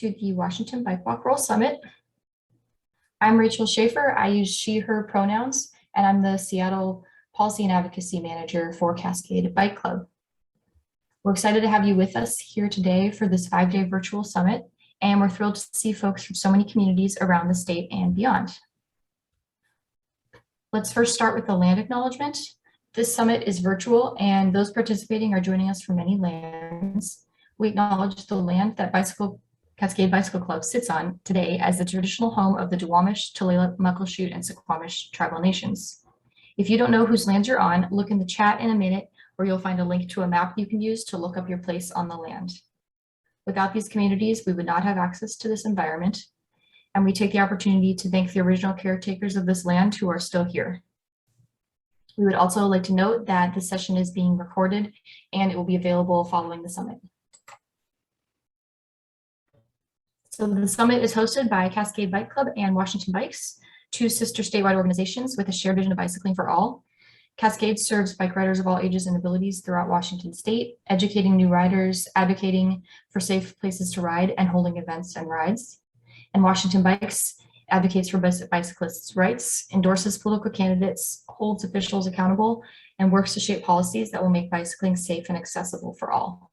to the Washington Bike Walk Roll Summit. I'm Rachel Schaefer. I use she, her pronouns, and I'm the Seattle Policy and Advocacy Manager for Cascade Bike Club. We're excited to have you with us here today for this 5-day virtual summit, and we're thrilled to see folks from so many communities around the state and beyond. Let's first start with the land acknowledgement. This summit is virtual, and those participating are joining us from many lands. We acknowledge the land that Cascade Bicycle Club sits on today as the traditional home of the Duwamish, Tulalip, Muckleshoot, and Suquamish tribal nations. If you don't know whose lands you're on, look in the chat in a minute, where you'll find a link to a map you can use to look up your place on the land. Without these communities, we would not have access to this environment, and we take the opportunity to thank the original caretakers of this land who are still here. We would also like to note that this session is being recorded and it will be available following the summit. So the summit is hosted by Cascade Bike Club and Washington Bikes, two sister statewide organizations with a shared vision of bicycling for all. Cascade serves bike riders of all ages and abilities throughout Washington state, educating new riders, advocating for safe places to ride, and holding events and rides. And Washington Bikes advocates for bicyclists' rights, endorses political candidates, holds officials accountable, and works to shape policies that will make bicycling safe and accessible for all.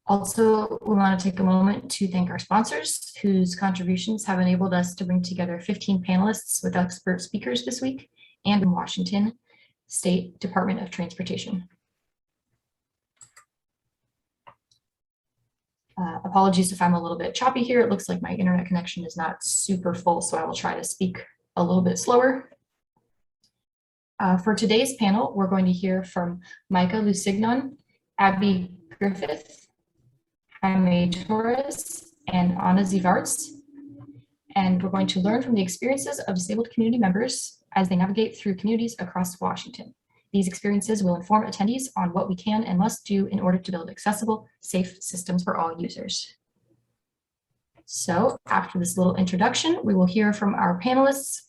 Also, we want to take a moment to thank our sponsors, whose contributions have enabled us to bring together 15 panelists with expert speakers this week, and in Washington State Department of Transportation. Apologies if I'm a little bit choppy here. It looks like my internet connection is not super full, so I will try to speak a little bit slower. For today's panel, we're going to hear from Micah Lusignan, Abby Griffith, Jaime Torres, and Anna Zivarts. And we're going to learn from the experiences of disabled community members as they navigate through communities across Washington. These experiences will inform attendees on what we can and must do in order to build accessible, safe systems for all users. So after this little introduction, we will hear from our panelists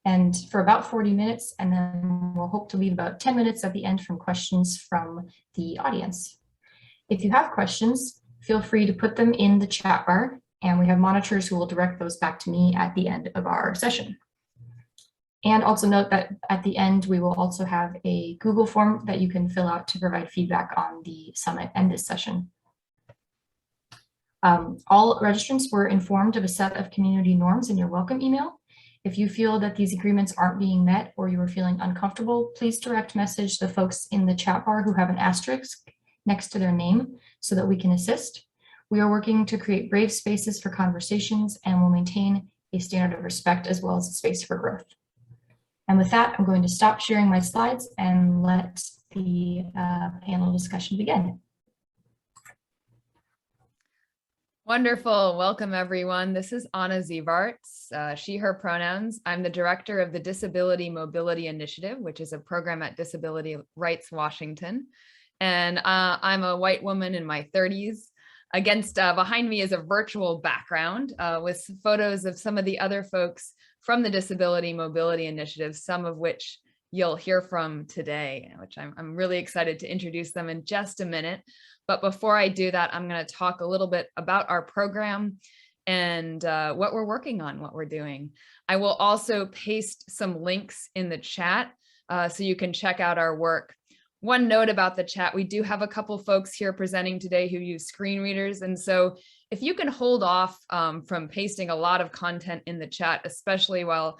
and for about 40 minutes, and then we'll hope to leave about 10 minutes at the end from questions from the audience. If you have questions, feel free to put them in the chat bar, and we have monitors who will direct those back to me at the end of our session. And also note that at the end, we will also have a Google form that you can fill out to provide feedback on the summit and this session. All registrants were informed of a set of community norms in your welcome email. If you feel that these agreements aren't being met or you are feeling uncomfortable, please direct message the folks in the chat bar who have an asterisk next to their name so that we can assist. We are working to create brave spaces for conversations and will maintain a standard of respect as well as a space for growth. And with that, I'm going to stop sharing my slides and let the panel discussion begin. Wonderful. Welcome, everyone. This is Anna Zivarts, she, her pronouns. I'm the director of the Disability Mobility Initiative, which is a program at Disability Rights Washington. And I'm a white woman in my 30s. Behind me is a virtual background with photos of some of the other folks from the Disability Mobility Initiative, some of which you'll hear from today, which I'm really excited to introduce them in just a minute. But before I do that, I'm going to talk a little bit about our program and what we're working on, what we're doing. I will also paste some links in the chat so you can check out our work. One note about the chat, we do have a couple folks here presenting today who use screen readers. And so if you can hold off from pasting a lot of content in the chat, especially while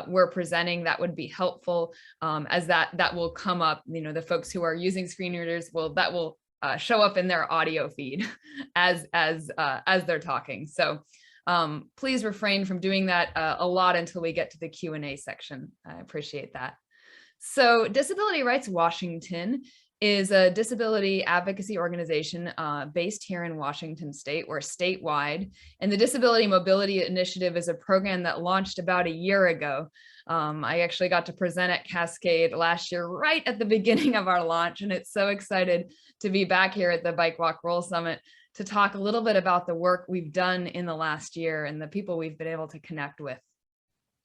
we're presenting, that would be helpful as that will come up. You know, the folks who are using screen readers that will show up in their audio feed as they're talking. So please refrain from doing that a lot until we get to the Q&A section. I appreciate that. So Disability Rights Washington is a disability advocacy organization based here in Washington state. We're statewide, and the Disability Mobility Initiative is a program that launched about a year ago. I actually got to present at Cascade last year, right at the beginning of our launch, and it's so excited to be back here at the Bike Walk Roll Summit to talk a little bit about the work we've done in the last year and the people we've been able to connect with.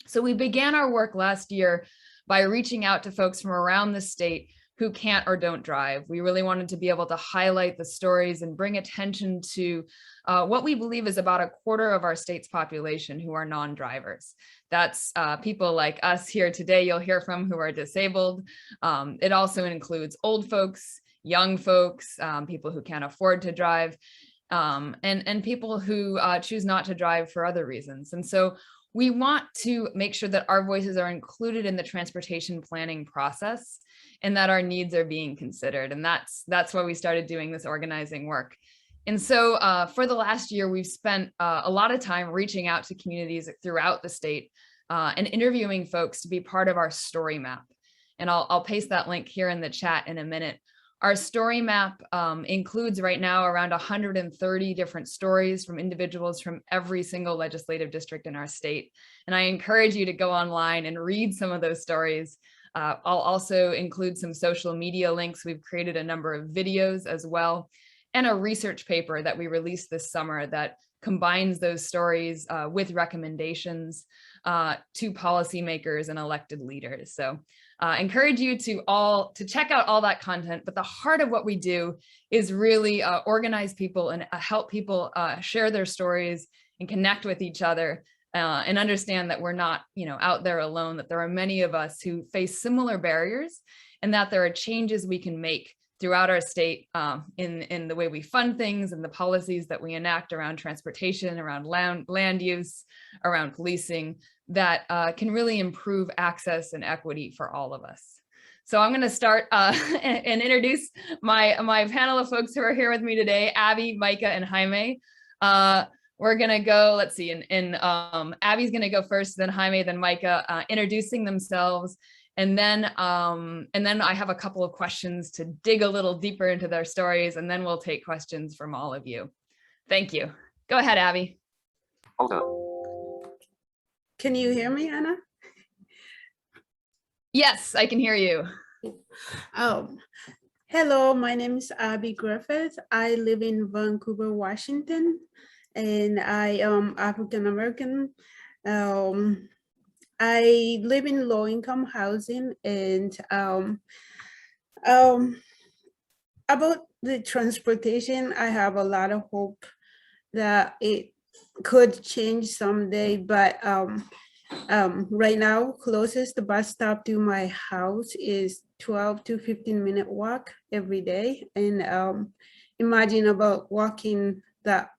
So we began our work last year by reaching out to folks from around the state who can't or don't drive. We really wanted to be able to highlight the stories and bring attention to what we believe is about a quarter of our state's population who are non-drivers. That's people like us here today you'll hear from who are disabled. It also includes old folks, young folks, people who can't afford to drive, and people who choose not to drive for other reasons. And so we want to make sure that our voices are included in the transportation planning process and that our needs are being considered. And that's why we started doing this organizing work. And so for the last year, we've spent a lot of time reaching out to communities throughout the state and interviewing folks to be part of our story map. And I'll paste that link here in the chat in a minute. Our story map includes right now around 130 different stories from individuals from every single legislative district in our state. And I encourage you to go online and read some of those stories. I'll also include some social media links. We've created a number of videos as well, and a research paper that we released this summer that combines those stories with recommendations to policymakers and elected leaders. So encourage you to check out all that content, but the heart of what we do is really organize people and help people share their stories and connect with each other and understand that we're not, out there alone, that there are many of us who face similar barriers and that there are changes we can make throughout our state in the way we fund things and the policies that we enact around transportation, around land use, around policing, that can really improve access and equity for all of us. So I'm going to start and introduce my panel of folks who are here with me today, Abby, Micah, and Jaime. We're going to go, let's see, and Abby's going to go first, then Jaime, then Micah, introducing themselves. And then I have a couple of questions to dig a little deeper into their stories, and then we'll take questions from all of you. Thank you. Go ahead, Abby. Hold up. Can you hear me, Anna? Yes, I can hear you. Hello, my name is Abby Griffith. I live in Vancouver, Washington, and I am African American. I live in low-income housing, and about the transportation, I have a lot of hope that it could change someday, but right now, closest bus stop to my house is 12 to 15-minute walk every day. And imagine about walking that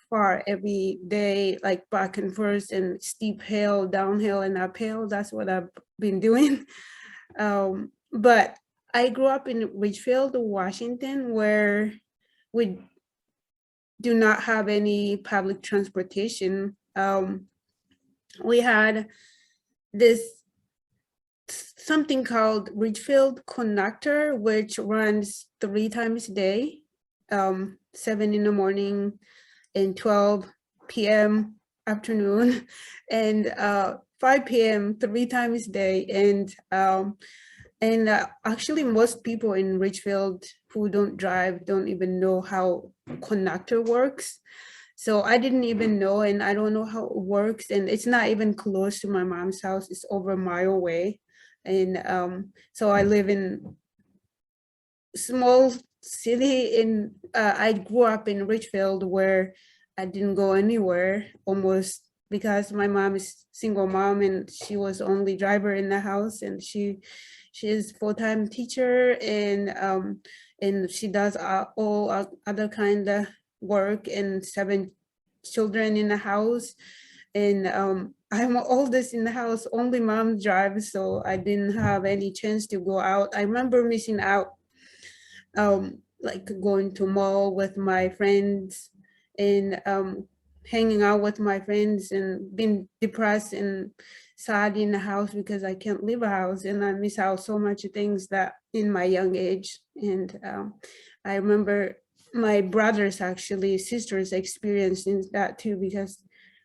far every day, like back and forth and steep hill, downhill and uphill. That's what I've been doing. But I grew up in Ridgefield, Washington, where we do not have any public transportation. We had this something called Ridgefield Conductor, which runs 3 times a day, 7 in the morning and 12 p.m. afternoon, and 5 p.m. 3 times a day. And actually most people in Ridgefield who don't drive don't even know how conductor works. So I didn't even know, and I don't know how it works, and it's not even close to my mom's house. It's over a mile away. And so I live in small city I grew up in Ridgefield, where I didn't go anywhere almost, because my mom is single mom and she was only driver in the house, and she is full-time teacher, and she does all other kind of work, and 7 children in the house. And I'm oldest in the house, only mom drives, so I didn't have any chance to go out. I remember missing out, like going to mall with my friends and hanging out with my friends, and being depressed and sad in the house because I can't leave a house, and I miss out so much things that in my young age. And I remember my brothers, actually sisters, experiencing that too, because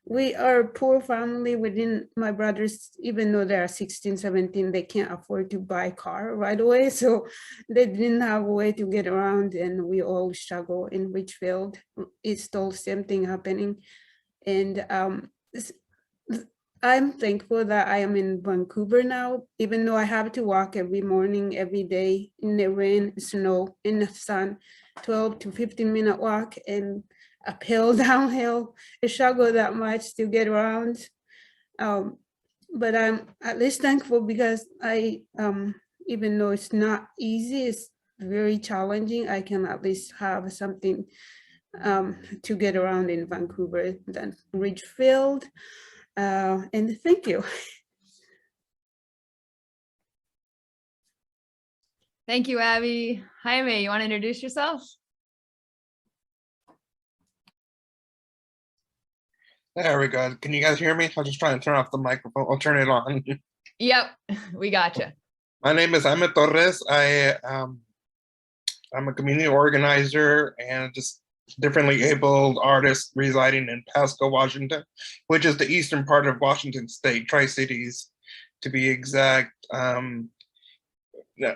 we are a poor family. My brothers, even though they are 16, 17, they can't afford to buy a car right away. So they didn't have a way to get around, and we all struggle in Ridgefield. It's still the same thing happening. And I'm thankful that I am in Vancouver now, even though I have to walk every morning, every day in the rain, snow, in the sun, 12 to 15-minute walk and uphill, downhill. I struggle that much to get around. But I'm at least thankful because even though it's not easy, it's very challenging. I can at least have something to get around in Vancouver than Ridgefield. And thank you. Thank you, Abby. Jaime, you want to introduce yourself? There we go. Can you guys hear me? I'm just trying to turn off the microphone. I'll turn it on. Yep, we gotcha. My name is Jaime Torres. I'm a community organizer and just differently abled artist residing in Pasco, Washington, which is the eastern part of Washington State, Tri-Cities, to be exact. Yeah.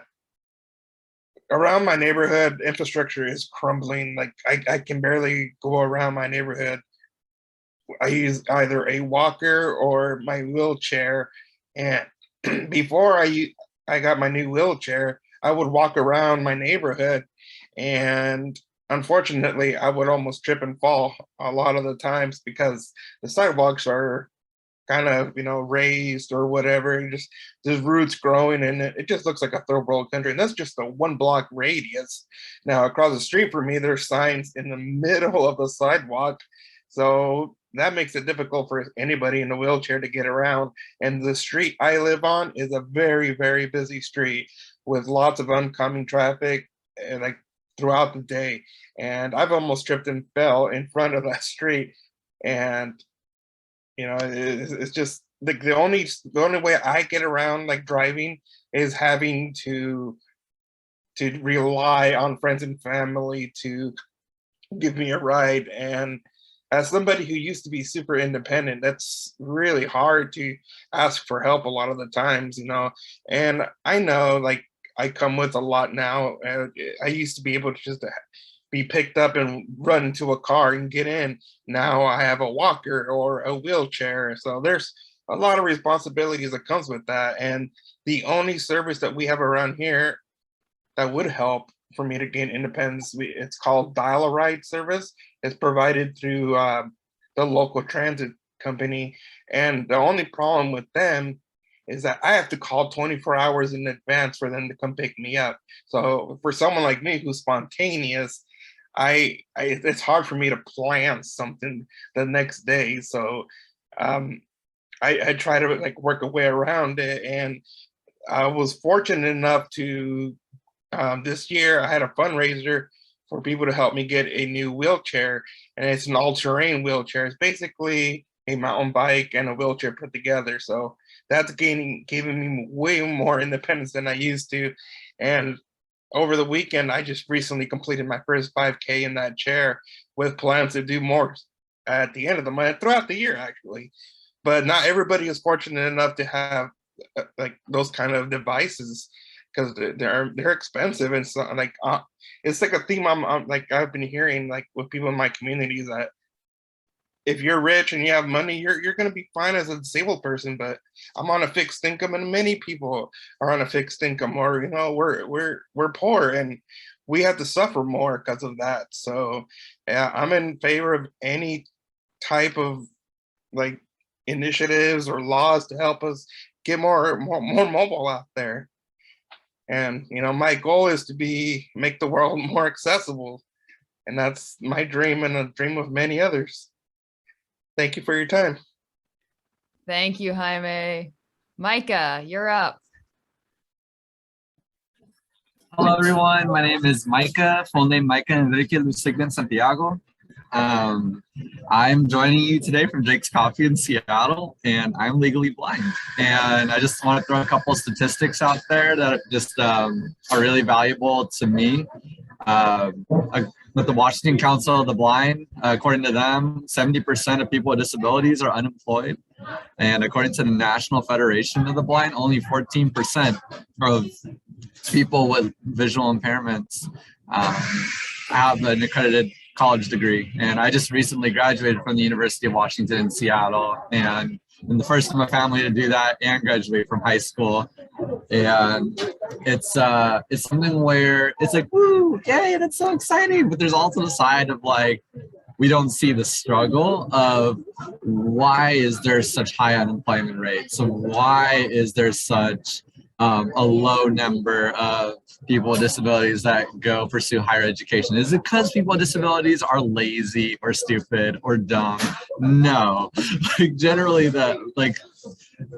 Around my neighborhood, infrastructure is crumbling. Like I can barely go around my neighborhood. I use either a walker or my wheelchair. And before I got my new wheelchair, I would walk around my neighborhood, and unfortunately, I would almost trip and fall a lot of the times because the sidewalks are kind of, raised or whatever. And just there's roots growing in it. It just looks like a third world country. And that's just a 1 block radius. Now, across the street from me, there's signs in the middle of the sidewalk. So that makes it difficult for anybody in a wheelchair to get around. And the street I live on is a very, very busy street with lots of oncoming traffic and like throughout the day. And I've almost tripped and fell in front of that street. And it's just like the only way I get around like driving is having to rely on friends and family to give me a ride. And as somebody who used to be super independent, that's really hard to ask for help a lot of the times, and I know like I come with a lot now. I used to be able to just be picked up and run into a car and get in. Now I have a walker or a wheelchair. So there's a lot of responsibilities that comes with that. And the only service that we have around here that would help for me to gain independence, it's called Dial-A-Ride service. It's provided through the local transit company. And the only problem with them is that I have to call 24 hours in advance for them to come pick me up. So for someone like me who's spontaneous, it's hard for me to plan something the next day. So I try to like work a way around it. And I was fortunate enough to this year I had a fundraiser for people to help me get a new wheelchair, and it's an all-terrain wheelchair. It's basically a mountain bike and a wheelchair put together. So that's giving me way more independence than I used to. And over the weekend, I just recently completed my first 5K in that chair with plans to do more at the end of the month, throughout the year, actually. But not everybody is fortunate enough to have like those kind of devices because they're expensive. And so like it's like a theme I'm like I've been hearing like with people in my community that if you're rich and you have money, you're going to be fine as a disabled person. But I'm on a fixed income, and many people are on a fixed income, or we're poor and we have to suffer more because of that. So yeah, I'm in favor of any type of like initiatives or laws to help us get more mobile out there. And my goal is to make the world more accessible, and that's my dream and a dream of many others. Thank you for your time. Thank you, Jaime. Micah, you're up. Hello, everyone. My name is Micah, full name Micah Enrique Lusignan Santiago. I'm joining you today from Jake's Coffee in Seattle, and I'm legally blind. And I just want to throw a couple of statistics out there that just are really valuable to me. With the Washington Council of the Blind, according to them, 70% of people with disabilities are unemployed. And according to the National Federation of the Blind, only 14% of people with visual impairments have an accredited college degree. And I just recently graduated from the University of Washington in Seattle. And and the first in my family to do that and graduate from high school. And it's something where it's like, woo, yay, that's so exciting. But there's also the side of like, we don't see the struggle of why is there such high unemployment rates? So why is there such a low number of people with disabilities that go pursue higher education? Is it because people with disabilities are lazy or stupid or dumb? No, like generally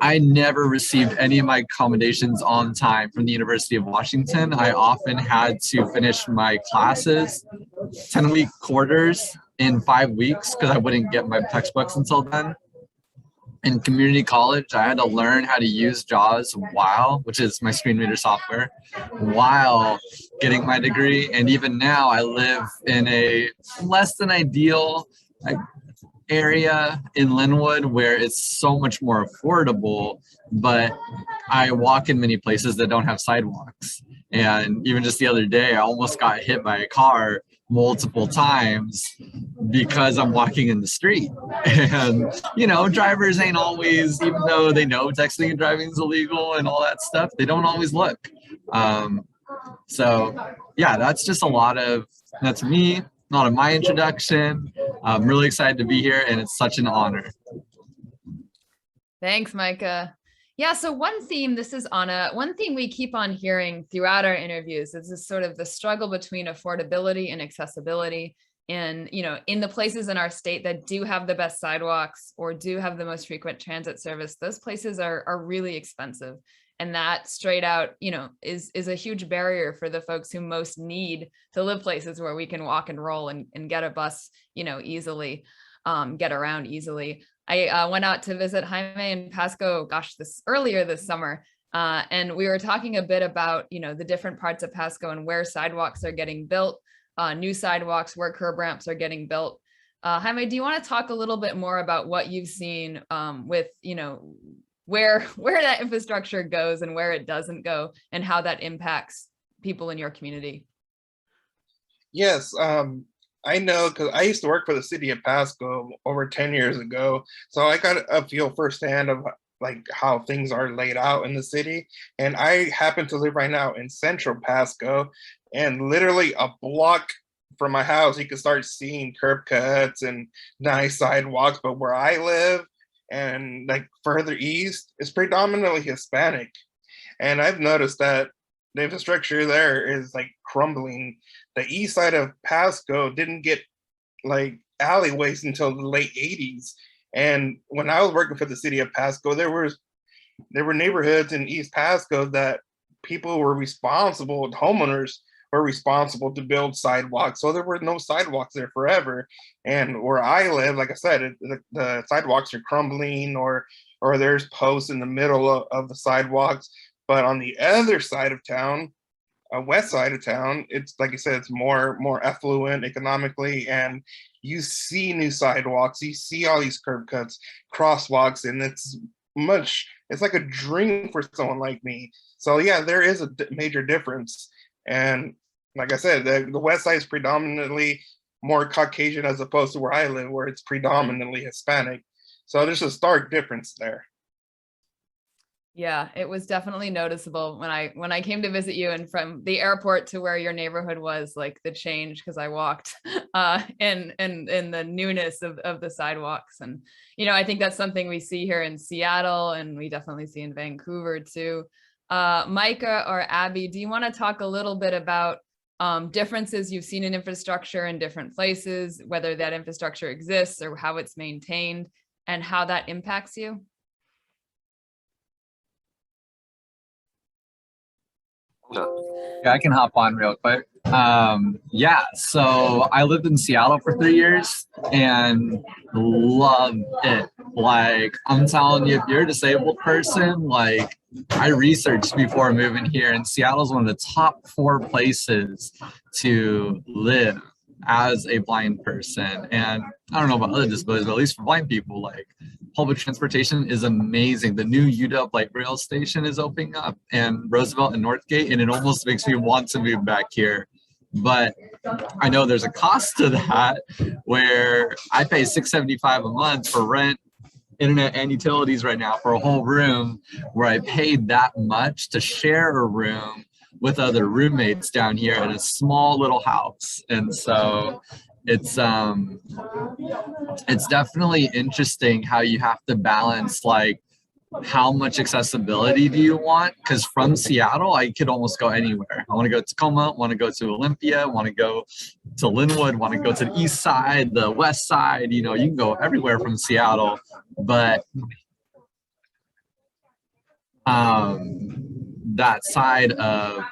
I never received any of my accommodations on time from the University of Washington. I often had to finish my classes 10-week quarters in 5 weeks because I wouldn't get my textbooks until then. In community college, I had to learn how to use JAWS which is my screen reader software, while getting my degree. And even now I live in a less than ideal area in Linwood where it's so much more affordable, but I walk in many places that don't have sidewalks. And even just the other day, I almost got hit by a car multiple times because I'm walking in the street. And, you know, drivers ain't always, even though they know texting and driving is illegal and all that stuff, they don't always look. So yeah, that's me, a lot of my introduction. I'm really excited to be here, and it's such an honor. Thanks, Micah. Yeah, so one theme we keep on hearing throughout our interviews is this sort of the struggle between affordability and accessibility. And, you know, in the places in our state that do have the best sidewalks or do have the most frequent transit service, those places are really expensive. And that straight out, you know, is a huge barrier for the folks who most need to live places where we can walk and roll and get a bus, you know, easily, get around easily. I went out to visit Jaime and Pasco, earlier this summer. And we were talking a bit about, you know, the different parts of Pasco and where sidewalks are getting built, new sidewalks, where curb ramps are getting built. Jaime, do you want to talk a little bit more about what you've seen with, you know, where that infrastructure goes and where it doesn't go and how that impacts people in your community? Yes, I know because I used to work for the city of Pasco over 10 years ago. So I got a feel firsthand of like how things are laid out in the city. And I happen to live right now in central Pasco, and literally a block from my house, you can start seeing curb cuts and nice sidewalks. But where I live and like further east, it's predominantly Hispanic. And I've noticed that the infrastructure there is like crumbling. The east side of Pasco didn't get like alleyways until the late 80s. And when I was working for the city of Pasco, there were neighborhoods in East Pasco that people were responsible, homeowners were responsible to build sidewalks. So there were no sidewalks there forever. And where I live, like I said, the sidewalks are crumbling, or there's posts in the middle of the sidewalks. But on the other side of town, west side of town, it's like you said, it's more affluent economically, and you see new sidewalks, you see all these curb cuts, crosswalks, and it's like a dream for someone like me. So yeah, there is a major difference. And like I said, the west side is predominantly more Caucasian as opposed to where I live, where it's predominantly Hispanic. So there's a stark difference there. Yeah, it was definitely noticeable when I came to visit you, and from the airport to where your neighborhood was, like the change, because I walked in the newness of the sidewalks. And, you know, I think that's something we see here in Seattle, and we definitely see in Vancouver too. Micah or Abby, do you want to talk a little bit about differences you've seen in infrastructure in different places, whether that infrastructure exists or how it's maintained, and how that impacts you? Yeah, I can hop on real quick. Yeah, so I lived in Seattle for 3 years and loved it. Like, I'm telling you, if you're a disabled person, like, I researched before moving here, and Seattle is one of the top 4 places to live as a blind person. And I don't know about other disabilities, but at least for blind people, like, public transportation is amazing. The new UW light rail station is opening up, and Roosevelt and Northgate, and it almost makes me want to move back here. But I know there's a cost to that, where I pay $675 a month for rent internet and utilities right now for a whole room where I paid that much to share a room with other roommates down here in a small little house. And so it's definitely interesting how you have to balance like how much accessibility do you want? Because from Seattle, I could almost go anywhere. I want to go to Tacoma, want to go to Olympia, want to go to Linwood, want to go to the east side, the west side. You know, you can go everywhere from Seattle, but that side of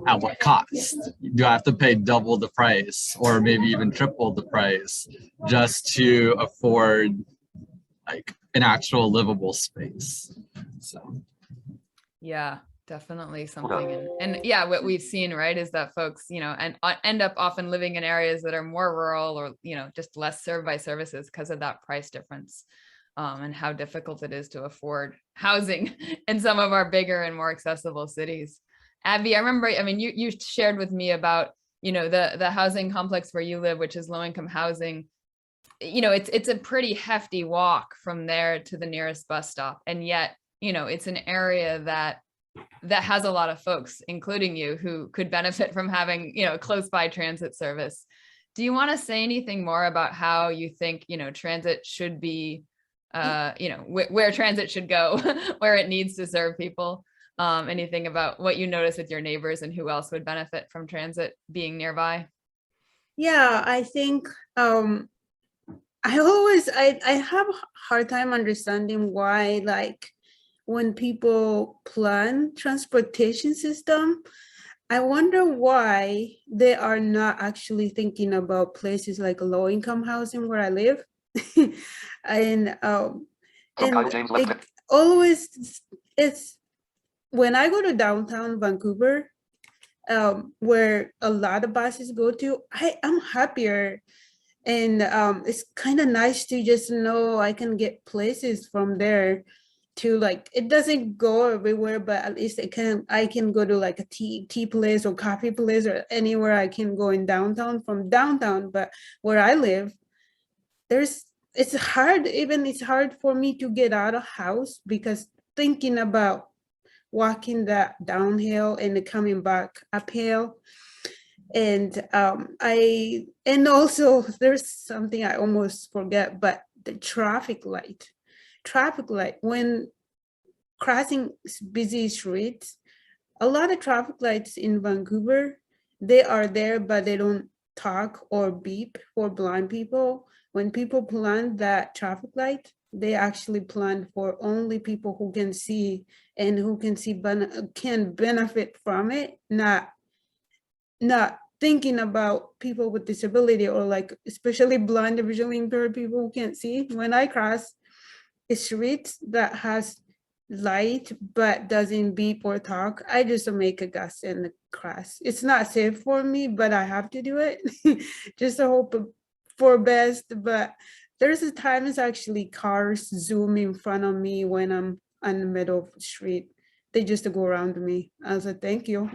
at what cost? Do I have to pay double the price or maybe even triple the price just to afford like an actual livable space? So Yeah, definitely something. And yeah, what we've seen, right, is that folks, you know, and end up often living in areas that are more rural or, you know, just less served by services because of that price difference. And how difficult it is to afford housing in some of our bigger and more accessible cities. Abby, I remember, I mean, you shared with me about, you know, the housing complex where you live, which is low-income housing. You know, it's a pretty hefty walk from there to the nearest bus stop. And yet, you know, it's an area that has a lot of folks, including you, who could benefit from having, you know, close by transit service. Do you want to say anything more about how you think, you know, transit should be, you know, where transit should go, where it needs to serve people? Anything about what you notice with your neighbors and who else would benefit from transit being nearby? Yeah, I think I have a hard time understanding why, like, when people plan transportation system, I wonder why they are not actually thinking about places like low income housing where I live. And it always, it's when I go to downtown Vancouver, where a lot of buses go to, I'm happier. And it's kind of nice to just know I can get places from there to, like, it doesn't go everywhere, but at least I can go to like a tea place or coffee place or anywhere I can go in downtown from downtown. But where I live, it's hard for me to get out of house because thinking about walking that downhill and coming back uphill. And also there's something I almost forget, but the traffic light, when crossing busy streets, a lot of traffic lights in Vancouver, they are there, but they don't talk or beep for blind people. When people plan that traffic light, they actually plan for only people who can see and who can can benefit from it, not thinking about people with disability or like especially blind or visually impaired people who can't see. When I cross a street that has light but doesn't beep or talk, I just make a guess and cross. It's not safe for me, but I have to do it just to hope for best. But there's a time it's actually cars zoom in front of me when I'm on the middle of the street. They just go around me. I was like, thank you.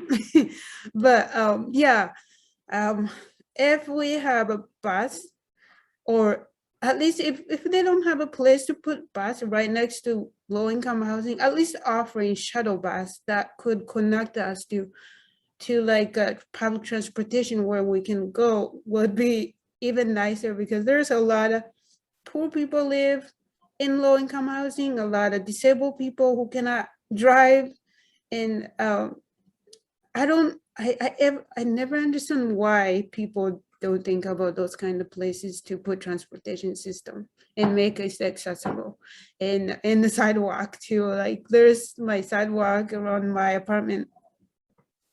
But yeah, if we have a bus, or at least if they don't have a place to put bus right next to low-income housing, at least offering shuttle bus that could connect us to like public transportation where we can go would be even nicer, because there's a lot of poor people live in low-income housing, a lot of disabled people who cannot drive. And I never understand why people don't think about those kind of places to put transportation system and make it accessible. And in the sidewalk too, like there's my sidewalk around my apartment.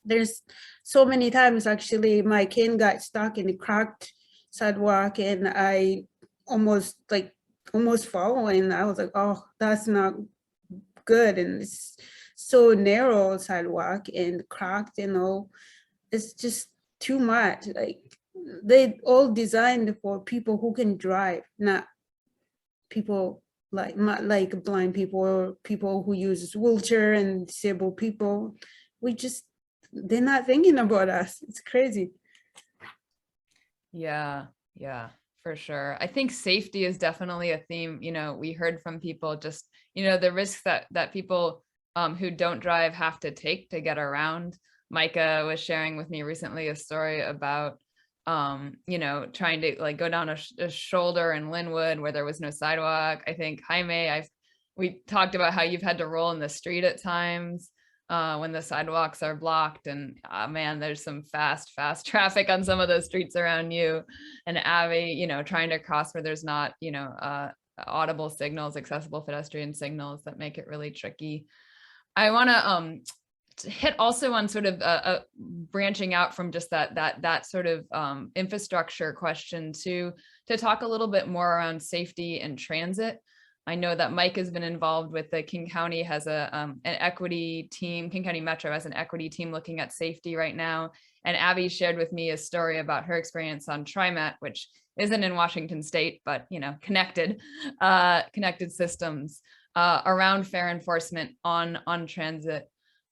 There's so many times actually my cane got stuck in the cracked sidewalk and I almost fall, and I was like, oh, that's not good. And it's so narrow sidewalk and cracked and all. It's just too much. Like they all designed for people who can drive, not people like blind people or people who use wheelchair and disabled people. They're not thinking about us. It's crazy. Yeah, For sure. I think safety is definitely a theme. We heard from people just, the risks that people who don't drive have to take to get around. Micah was sharing with me recently a story about, trying to like go down a shoulder in Linwood where there was no sidewalk. I think Jaime, we talked about how you've had to roll in the street at times when the sidewalks are blocked, and man, there's some fast traffic on some of those streets around you. And Abby, trying to cross where there's not, audible signals, accessible pedestrian signals that make it really tricky. I want to hit also on sort of branching out from just that sort of infrastructure question to talk a little bit more around safety and transit. I know that Mike has been involved with the King County has an equity team. King County Metro has an equity team looking at safety right now. And Abby shared with me a story about her experience on TriMet, which isn't in Washington State, but connected systems around fare enforcement on transit.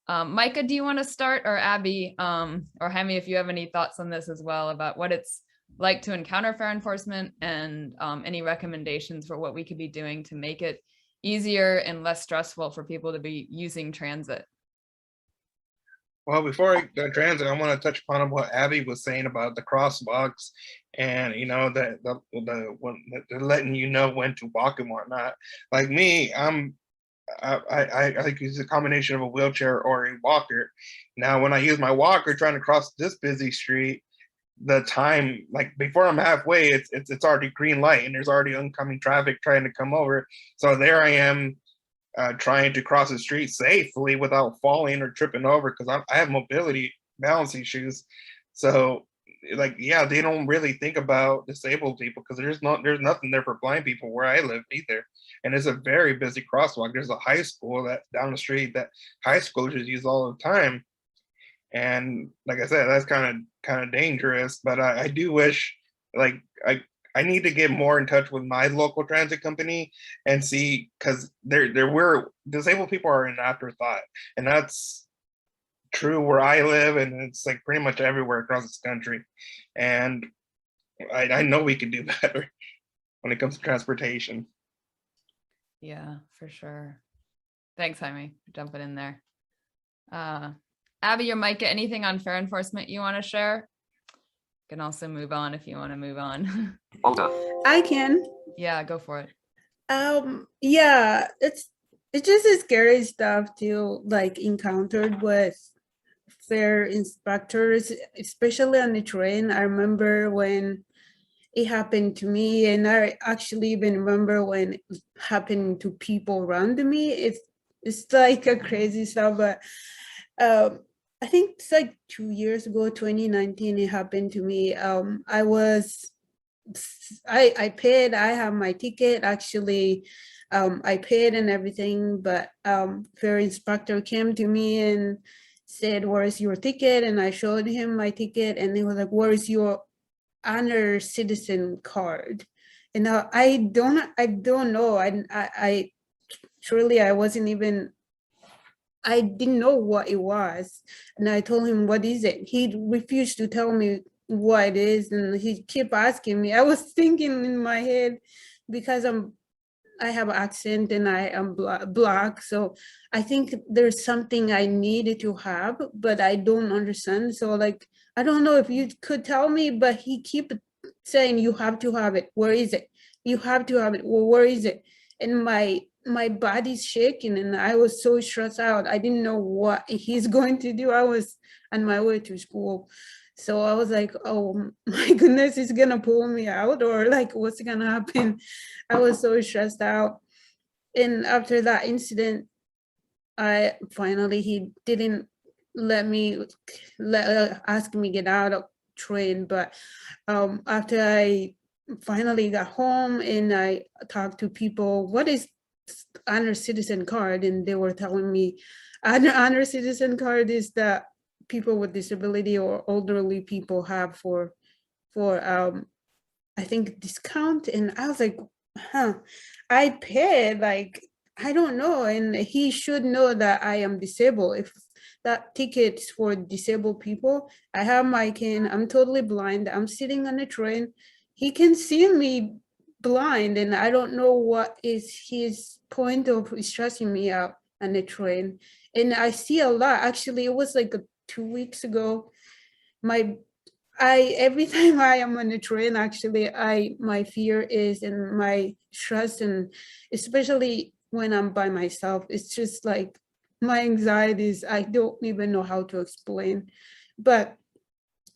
Micah, do you want to start, or Abby, or Jaime, if you have any thoughts on this as well about what it's like to encounter fare enforcement and any recommendations for what we could be doing to make it easier and less stressful for people to be using transit? Well, before I go transit, I want to touch upon what Abby was saying about the crosswalks and that they're letting you know when to walk and whatnot. Like me, I like use a combination of a wheelchair or a walker. Now, when I use my walker trying to cross this busy street, the time, like before I'm halfway, it's already green light and there's already oncoming traffic trying to come over. So there I am trying to cross the street safely without falling or tripping over because I have mobility balance issues. So like, yeah, they don't really think about disabled people because there's nothing there for blind people where I live either. And it's a very busy crosswalk. There's a high school that down the street that high schoolers use all the time. And like I said, that's kind of dangerous, but I do wish, like, I need to get more in touch with my local transit company and see, because there were disabled people are an afterthought, and that's true where I live, and it's like pretty much everywhere across this country. And I know we can do better when it comes to transportation. Yeah, for sure. Thanks, Jaime, for jumping in there. Abby or Micah, anything on fare enforcement you want to share? You can also move on if you want to move on. I can. Yeah, go for it. Yeah, it's just a scary stuff to like encountered with fare inspectors, especially on the train. I remember when it happened to me, and I actually even remember when it happened to people around me. It's like a crazy stuff, but I think it's like 2 years ago, 2019, it happened to me. I paid, I have my ticket actually. I paid and everything, but fare inspector came to me and said, "Where is your ticket?" And I showed him my ticket, and he was like, "Where is your honor citizen card?" And I don't know. I truly, I didn't know what it was. And I told him, "What is it?" He refused to tell me what it is. And he kept asking me. I was thinking in my head, because I have an accent and I am black. So I think there's something I needed to have, but I don't understand. So like, I don't know if you could tell me, but he keep saying, "You have to have it. Where is it? You have to have it. Well, where is it?" And my body's shaking, and I was so stressed out. I didn't know what he's going to do. I was on my way to school. So I was like, "Oh my goodness, he's gonna pull me out, or like what's gonna happen?" I was so stressed out. And after that incident, he didn't let me ask me get out of train. But after I finally got home and I talked to people, "What is honor citizen card?" And they were telling me honor citizen card is that people with disability or elderly people have for I think discount. And I was like, I paid, like, I don't know. And he should know that I am disabled. If that ticket's for disabled people, I have my cane, I'm totally blind, I'm sitting on a train, he can see me blind, and I don't know what is his point of stressing me out on the train. And I see a lot. Actually, it was like 2 weeks ago. Every time I am on the train, actually, my fear is, and my stress, and especially when I'm by myself, it's just like my anxieties, I don't even know how to explain. But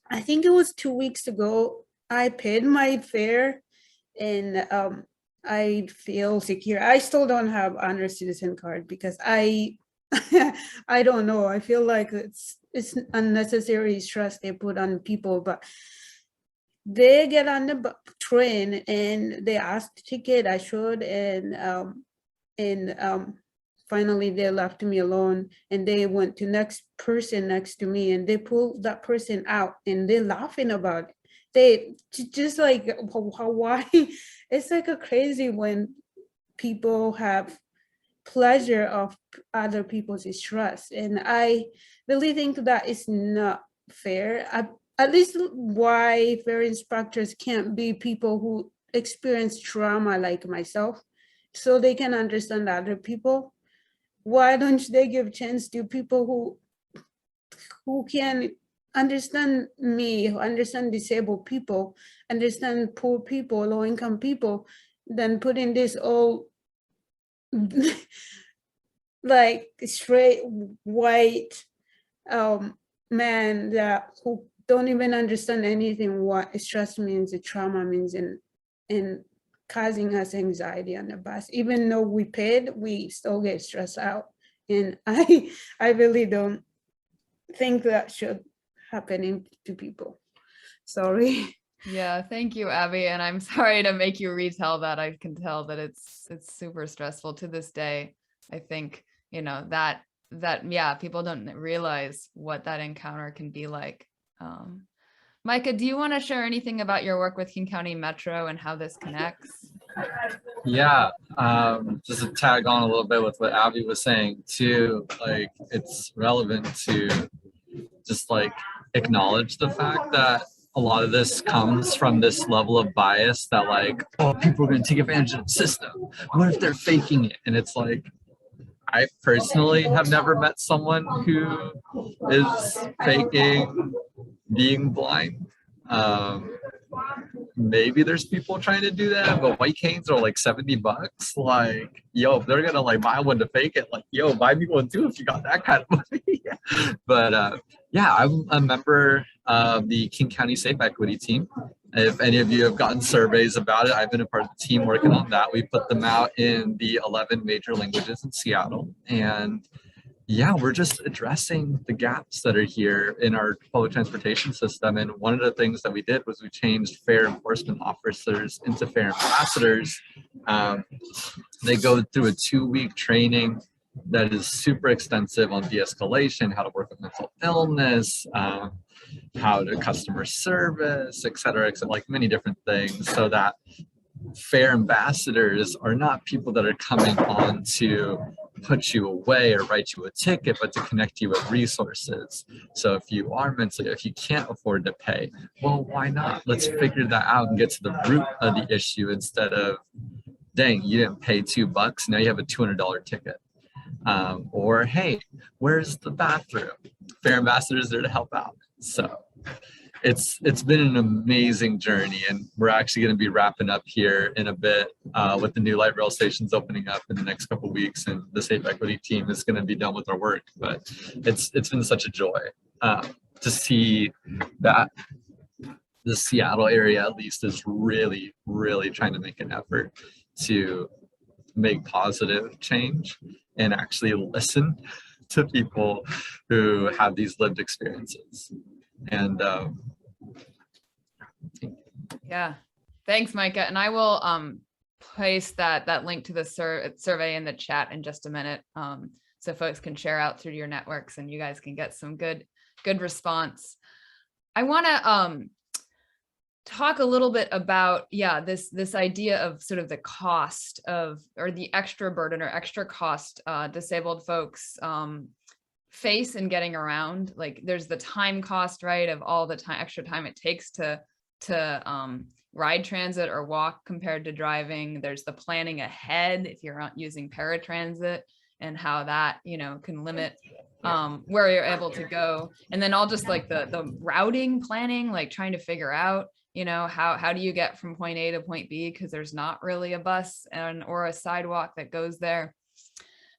I think it was 2 weeks ago, I paid my fare, and I feel secure. I still don't have honor citizen card because I I don't know. I feel like it's unnecessary stress they put on people. But they get on the train and they asked the ticket. I showed, and finally they left me alone, and they went to next person next to me, and they pulled that person out, and they're laughing about it. They just like, why? It's like a crazy when people have pleasure of other people's stress, and I really think that is not fair. At least why fair instructors can't be people who experience trauma like myself, so they can understand other people. Why don't they give chance to people who can understand me, who understand disabled people, understand poor people, low income people, than putting this all like straight white man that who don't even understand anything what stress means, the trauma means, and causing us anxiety on the bus. Even though we paid, we still get stressed out. And I really don't think that should happen to people. Sorry. Yeah, thank you, Abby. And I'm sorry to make you retell that. I can tell that it's super stressful to this day. I think, that yeah, people don't realize what that encounter can be like. Micah, do you want to share anything about your work with King County Metro and how this connects? Yeah, just to tag on a little bit with what Abby was saying too, like it's relevant to just like acknowledge the fact that a lot of this comes from this level of bias that like, oh, people are going to take advantage of the system. What if they're faking it? And it's like, I personally have never met someone who is faking being blind. Maybe there's people trying to do that, but white canes are like $70. Like, yo, if they're gonna like buy one to fake it, like, yo, buy me one too if you got that kind of money. But yeah, I'm a member of the King County Safe Equity team. If any of you have gotten surveys about it, I've been a part of the team working on that. We put them out in the 11 major languages in Seattle. And yeah, we're just addressing the gaps that are here in our public transportation system. And one of the things that we did was we changed fare enforcement officers into fare ambassadors. They go through a 2-week training that is super extensive on de-escalation, how to work with mental illness, how to customer service, et cetera, like many different things, so that fare ambassadors are not people that are coming on to put you away or write you a ticket, but to connect you with resources. So if you can't afford to pay, well, why not? Let's figure that out and get to the root of the issue instead of, dang, you didn't pay $2, now you have a $200 ticket. Or, hey, where's the bathroom? Fare ambassadors there to help out. So it's been an amazing journey, and we're actually going to be wrapping up here in a bit with the new light rail stations opening up in the next couple of weeks, and the Safe Equity team is going to be done with our work. But it's been such a joy to see that the Seattle area at least is really, really trying to make an effort to make positive change and actually listen to people who have these lived experiences. And Yeah, thanks, Micah. And I will place that link to the survey in the chat in just a minute, so folks can share out through your networks and you guys can get some good response. I want to talk a little bit about, this idea of sort of the cost of, or the extra burden or extra cost disabled folks face in getting around. Like there's the time cost, right, of all the extra time it takes to to ride transit or walk compared to driving. There's the planning ahead if you're not using paratransit, and how that, you know, can limit where you're able to go. And then all just like the routing planning, like trying to figure out, you know, how do you get from point A to point B, because there's not really a bus or a sidewalk that goes there.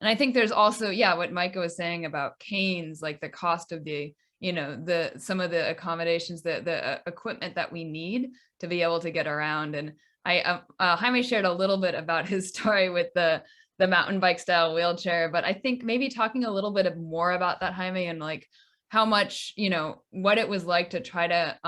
And I think there's also, yeah, what Micah was saying about canes, like the cost of the, you know, some of the accommodations, the equipment that we need to be able to get around. And Jaime shared a little bit about his story with the mountain bike style wheelchair, but I think maybe talking a little bit more about that, Jaime, and like how much, you know, what it was like to try to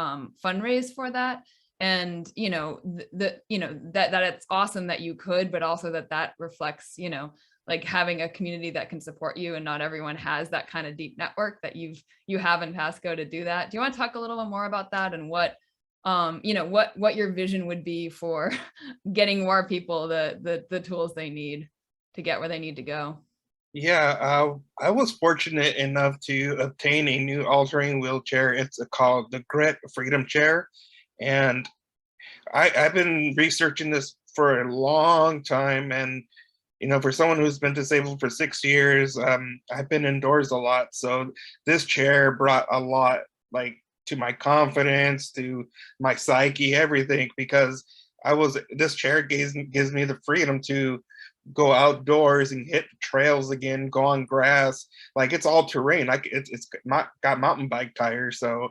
fundraise for that. And, you know, that it's awesome that you could, but also that reflects, you know, like having a community that can support you, and not everyone has that kind of deep network that you have in Pasco to do that. Do you want to talk a little bit more about that, and what, you know, what your vision would be for getting more people the tools they need to get where they need to go? Yeah, I was fortunate enough to obtain a new all-terrain wheelchair. It's called the Grit Freedom Chair. And I've been researching this for a long time. And, you know, for someone who's been disabled for 6 years, I've been indoors a lot. So this chair brought a lot, like, to my confidence, to my psyche, everything, because this chair gives me the freedom to go outdoors and hit trails again, go on grass. Like, it's all terrain. Like, it's not got mountain bike tires. So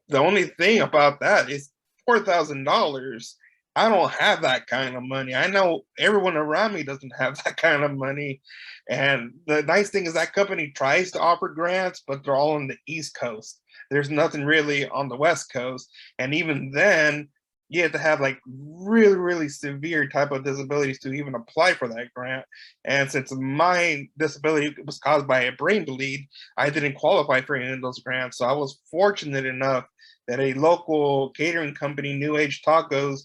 the only thing about that is $4,000. I don't have that kind of money. I know everyone around me doesn't have that kind of money. And the nice thing is that company tries to offer grants, but they're all on the East Coast. There's nothing really on the West Coast. And even then, you have to have like really, really severe type of disabilities to even apply for that grant. And since my disability was caused by a brain bleed, I didn't qualify for any of those grants. So I was fortunate enough that a local catering company, New Age Tacos,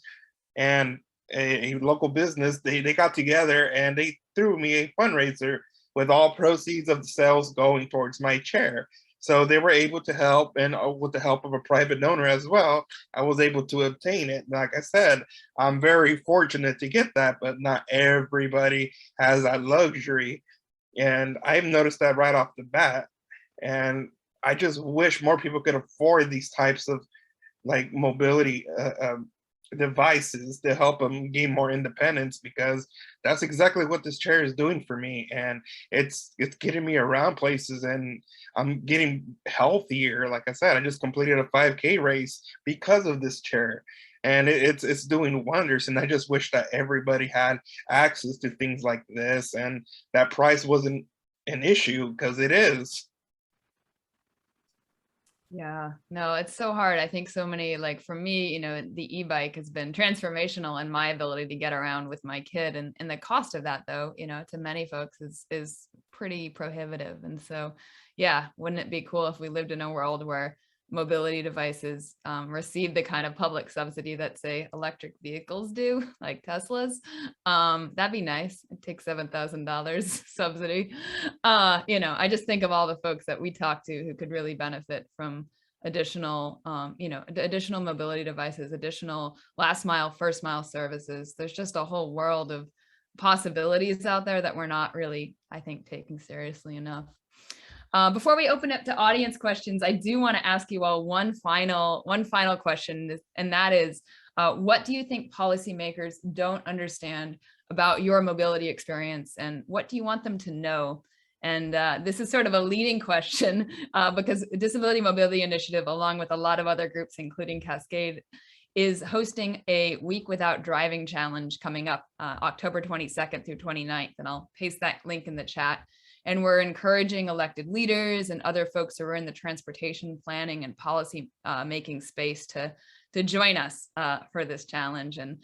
and a local business, they got together and they threw me a fundraiser with all proceeds of the sales going towards my chair. So they were able to help, and with the help of a private donor as well, I was able to obtain it. Like I said, I'm very fortunate to get that, but not everybody has that luxury. And I've noticed that right off the bat. And I just wish more people could afford these types of like mobility devices to help them gain more independence, because that's exactly what this chair is doing for me. And it's getting me around places, and I'm getting healthier. Like I said, I just completed a 5K race because of this chair, and it's doing wonders. And I just wish that everybody had access to things like this, and that price wasn't an issue, because it is. Yeah, no, it's so hard. I think so many, like for me, you know, the e-bike has been transformational in my ability to get around with my kid. And the cost of that, though, you know, to many folks is pretty prohibitive. And so, yeah, wouldn't it be cool if we lived in a world where mobility devices receive the kind of public subsidy that, say, electric vehicles do, like Teslas? That'd be nice. It takes $7,000 subsidy. You know, I just think of all the folks that we talk to who could really benefit from additional, you know, additional mobility devices, additional last mile, first mile services. There's just a whole world of possibilities out there that we're not really, I think, taking seriously enough. Before we open up to audience questions, I do want to ask you all one final question, and that is, what do you think policymakers don't understand about your mobility experience, and what do you want them to know? And this is sort of a leading question because Disability Mobility Initiative, along with a lot of other groups, including Cascade, is hosting a Week Without Driving Challenge coming up October 22nd through 29th, and I'll paste that link in the chat. And we're encouraging elected leaders and other folks who are in the transportation planning and policy making space to join us for this challenge and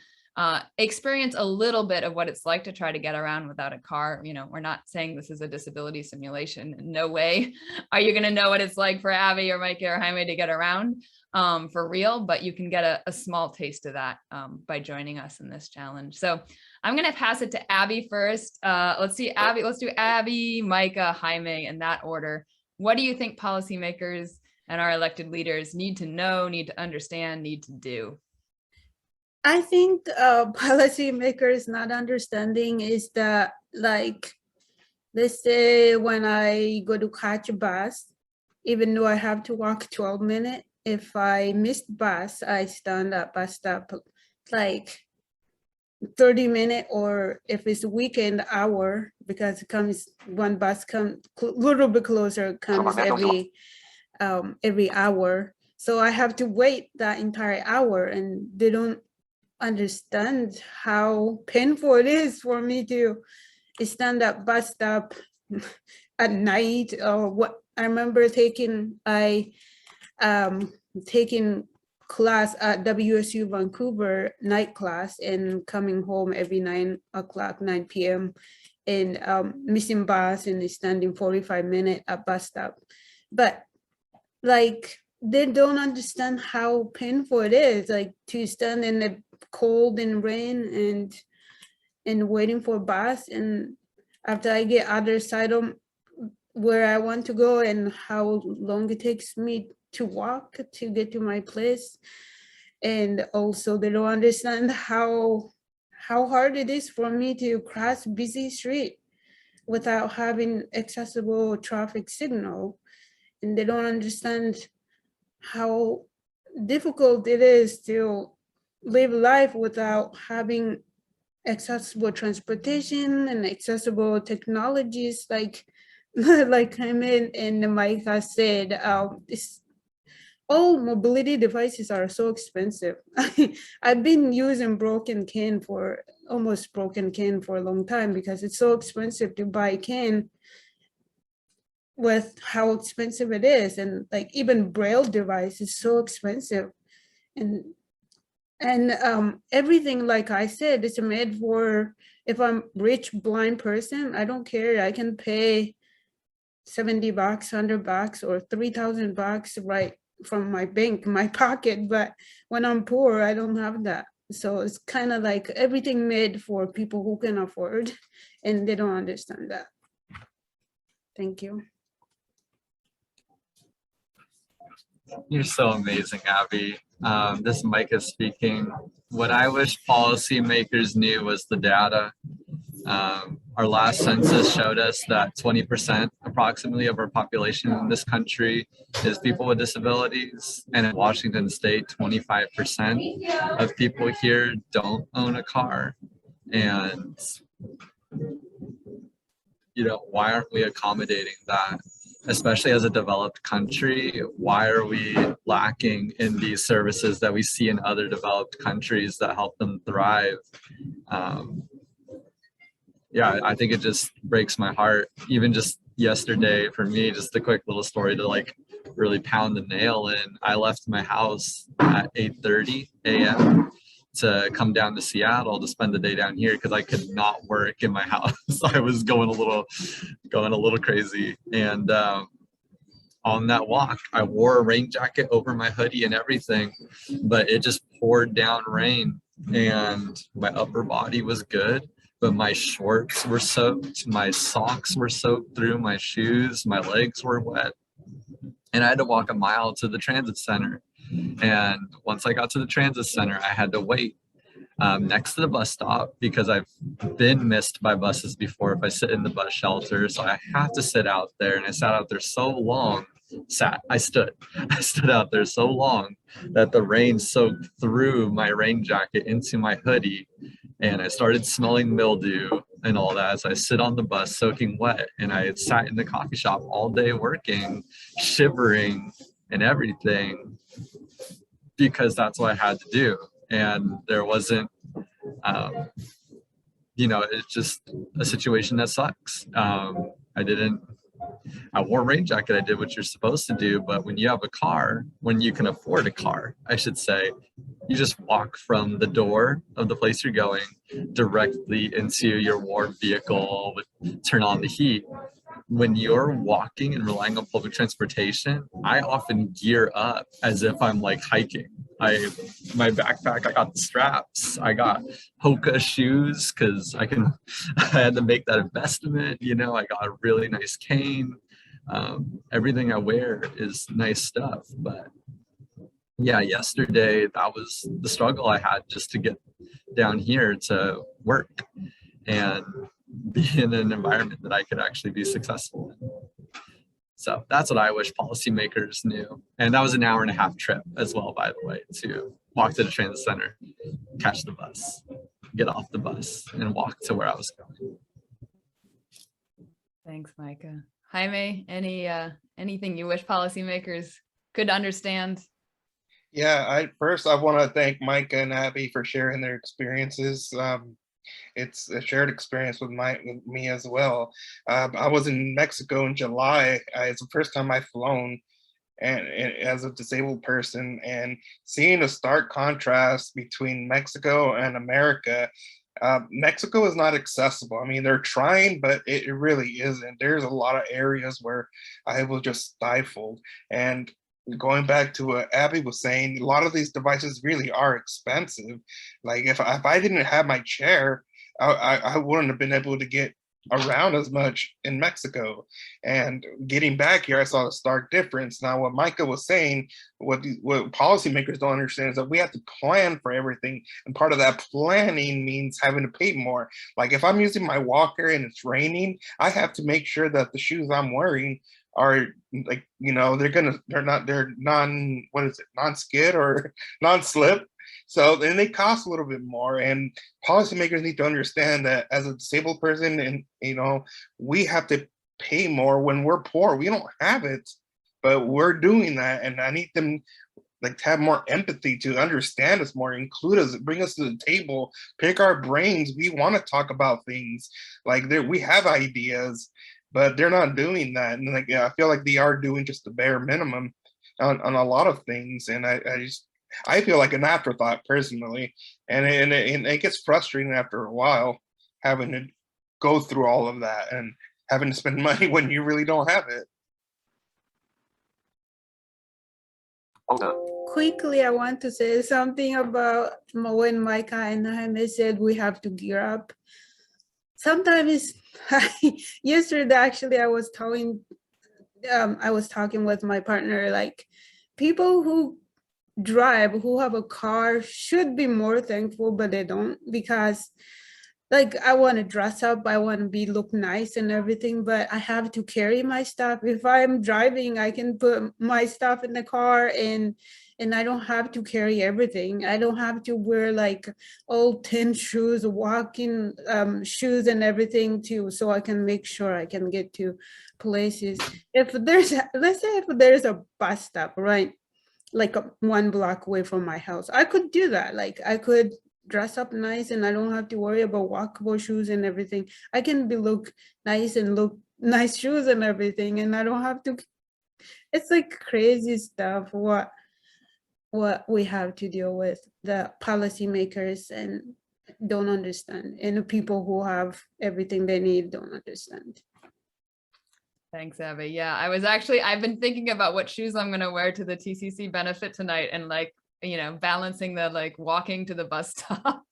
experience a little bit of what it's like to try to get around without a car. You know, we're not saying this is a disability simulation. No way are you going to know what it's like for Abby or Micah or Jaime to get around for real, but you can get a small taste of that by joining us in this challenge. So I'm going to pass it to Abby first. Let's do Abby, Micah, Jaime in that order. What do you think policymakers and our elected leaders need to know, need to understand, need to do? I think policymakers not understanding is that, like, let's say when I go to catch a bus, even though I have to walk 12 minutes, if I missed bus, I stand at bus stop like 30 minutes, or if it's a weekend, hour, because it comes, one bus comes a little bit closer, comes every hour. So I have to wait that entire hour, and they don't understand how painful it is for me to stand at bus stop at night. Or what I remember taking class at WSU Vancouver, night class, and coming home every 9 o'clock, 9 p.m. and missing bus and standing 45 minutes at bus stop. But like, they don't understand how painful it is, like, to stand in the cold and rain and waiting for bus, and after I get other side of where I want to go, and how long it takes me to walk to get to my place. And also they don't understand how hard it is for me to cross busy street without having accessible traffic signal. And they don't understand how difficult it is to live life without having accessible transportation and accessible technologies, like like Hyman and Mike has said. All mobility devices are so expensive. I've been using almost broken can for a long time, because it's so expensive to buy a can with how expensive it is. And like, even Braille device is so expensive. And everything, like I said, is made for, if I'm rich blind person, I don't care. I can pay $70, $100, or $3,000 right from my bank, my pocket. But when I'm poor, I don't have that. So it's kind of like everything made for people who can afford, and they don't understand that. Thank you. You're so amazing, Abby. This Mike is speaking. What I wish policymakers knew was the data. Our last census showed us that 20% approximately of our population in this country is people with disabilities. And in Washington State, 25% of people here don't own a car. And, you know, why aren't we accommodating that? Especially as a developed country, why are we lacking in these services that we see in other developed countries that help them thrive? Yeah, I think it just breaks my heart. Even just yesterday, for me, just a quick little story to like really pound the nail in. I left my house at 8:30 a.m. to come down to Seattle to spend the day down here because I could not work in my house. I was going a little crazy. And on that walk, I wore a rain jacket over my hoodie and everything, but it just poured down rain, and my upper body was good, but my shorts were soaked, my socks were soaked through, my shoes, my legs were wet, and I had to walk a mile to the transit center. And once I got to the transit center, I had to wait next to the bus stop because I've been missed by buses before if I sit in the bus shelter. So I have to sit out there, and I sat out there so long. I stood out there so long that the rain soaked through my rain jacket into my hoodie, and I started smelling mildew and all that as I sit on the bus soaking wet. And I had sat in the coffee shop all day working, shivering and everything, because that's what I had to do. And there wasn't, you know, it's just a situation that sucks. I wore a rain jacket. I did what you're supposed to do. But when you have a car, when you can afford a car, I should say, you just walk from the door of the place you're going directly into your warm vehicle, turn on the heat. When you're walking and relying on public transportation, I often gear up as if I'm like hiking. My backpack, I got the straps, I got Hoka shoes because I had to make that investment. You know, I got a really nice cane. Everything I wear is nice stuff, but yeah, yesterday that was the struggle I had just to get down here to work and be in an environment that I could actually be successful in. So that's what I wish policymakers knew. And that was an 1.5-hour trip as well, by the way, to walk to the transit center, catch the bus, get off the bus, and walk to where I was going. Thanks, Micah. Jaime, anything you wish policymakers could understand? Yeah, I want to thank Micah and Abby for sharing their experiences. It's a shared experience with me as well. I was in Mexico in July. It's the first time I've flown, and as a disabled person, and seeing a stark contrast between Mexico and America. Mexico is not accessible. I mean, they're trying, but it really isn't. There's a lot of areas where I was just stifled. And going back to what Abby was saying, a lot of these devices really are expensive. Like if I didn't have my chair, I wouldn't have been able to get around as much in Mexico. And getting back here, I saw a stark difference. Now, what Micah was saying, what policymakers don't understand is that we have to plan for everything. And part of that planning means having to pay more. Like if I'm using my walker and it's raining, I have to make sure that the shoes I'm wearing are like, they're non-skid or non-slip. So then they cost a little bit more, and policymakers need to understand that as a disabled person, and we have to pay more when we're poor. We don't have it, but we're doing that, and I need them like to have more empathy, to understand us more, include us, bring us to the table, pick our brains. We want to talk about things like we have ideas, but they're not doing that, and I feel like they are doing just the bare minimum on a lot of things, and I feel like an afterthought personally, and it gets frustrating after a while having to go through all of that and having to spend money when you really don't have it. Quickly, I want to say something about when Micah and Jaime said we have to gear up. Sometimes, yesterday actually, I was talking with my partner, like people who drive, who have a car, should be more thankful, but they don't, because like I want to dress up, I want to look nice and everything, but I have to carry my stuff. If I'm driving, I can put my stuff in the car and I don't have to carry everything. I don't have to wear like all 10 shoes, walking shoes and everything too, so I can make sure I can get to places. Let's say if there's a bus stop, right? Like 1 block away from my house, I could do that. Like I could dress up nice and I don't have to worry about walkable shoes and everything. I can look nice and look nice shoes and everything, and I don't have to. It's like crazy stuff what we have to deal with. The policymakers and don't understand, and the people who have everything they need don't understand. Thanks, Abby. Yeah, I've been thinking about what shoes I'm going to wear to the TCC benefit tonight, and balancing the walking to the bus stop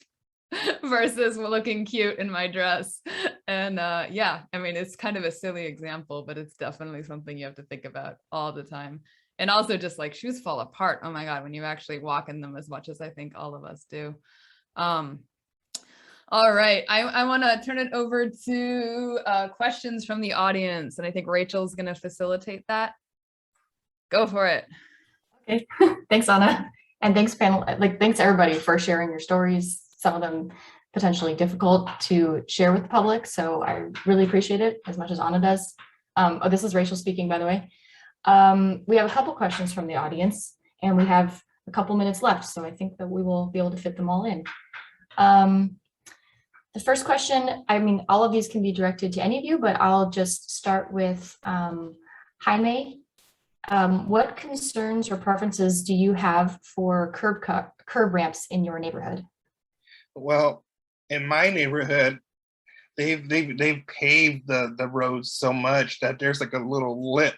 versus looking cute in my dress. And yeah, I mean, it's kind of a silly example, but it's definitely something you have to think about all the time. And also just like shoes fall apart. Oh my God, when you actually walk in them as much as I think all of us do. All right, I want to turn it over to questions from the audience, and I think Rachel's going to facilitate that. Go for it. Okay, thanks, Anna, and thanks panel. Thanks everybody for sharing your stories. Some of them potentially difficult to share with the public, so I really appreciate it as much as Anna does. Oh, this is Rachel speaking, by the way. We have a couple questions from the audience, and we have a couple minutes left, so I think that we will be able to fit them all in. The first question, I mean, all of these can be directed to any of you, but I'll just start with Jaime. What concerns or preferences do you have for curb ramps in your neighborhood? Well, in my neighborhood, they've paved the roads so much that there's like a little lip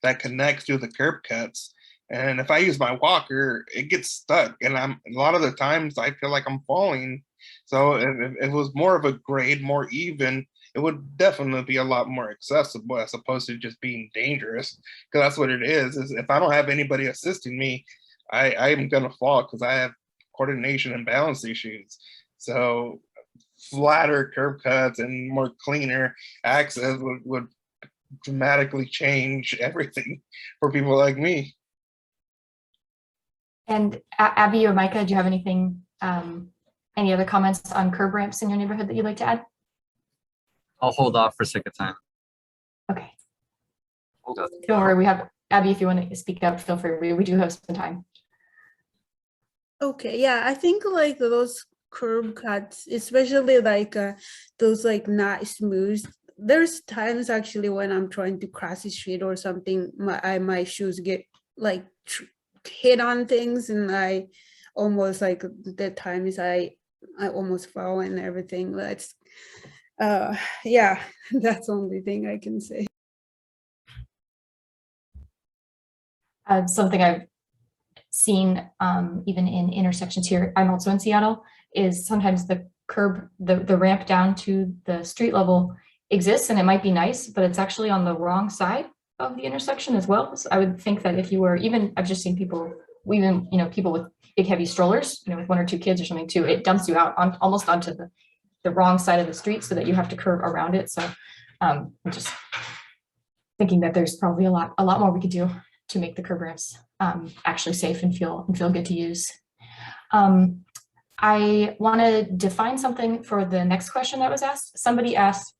that connects to the curb cuts. And if I use my walker, it gets stuck. And a lot of the times I feel like I'm falling. So if it was more of a grade, more even, it would definitely be a lot more accessible as opposed to just being dangerous. Because that's what it is if I don't have anybody assisting me, I'm gonna fall because I have coordination and balance issues. So flatter curb cuts and more cleaner access would dramatically change everything for people like me. And Abby or Micah, do you have anything, any other comments on curb ramps in your neighborhood that you'd like to add? I'll hold off for sake of time. Okay. Don't worry, we have, Abby, if you want to speak up, feel free. We do have some time. Okay, yeah, I think like those curb cuts, especially like those like not smooth. There's times actually when I'm trying to cross the street or something, my shoes get like hit on things, and I almost like the times I almost fall and everything. That's yeah, that's the only thing I can say. Something I've seen even in intersections here, I'm also in Seattle, is sometimes the curb, the ramp down to the street level exists, and it might be nice, but it's actually on the wrong side of the intersection as well. So I would think that if you were, even I've just seen people, even people with big heavy strollers, with 1 or 2 kids or something too, it dumps you out on almost onto the wrong side of the street so that you have to curve around it. So I'm just thinking that there's probably a lot more we could do to make the curb ramps actually safe and feel good to use. I want to define something for the next question that was asked. Somebody asked,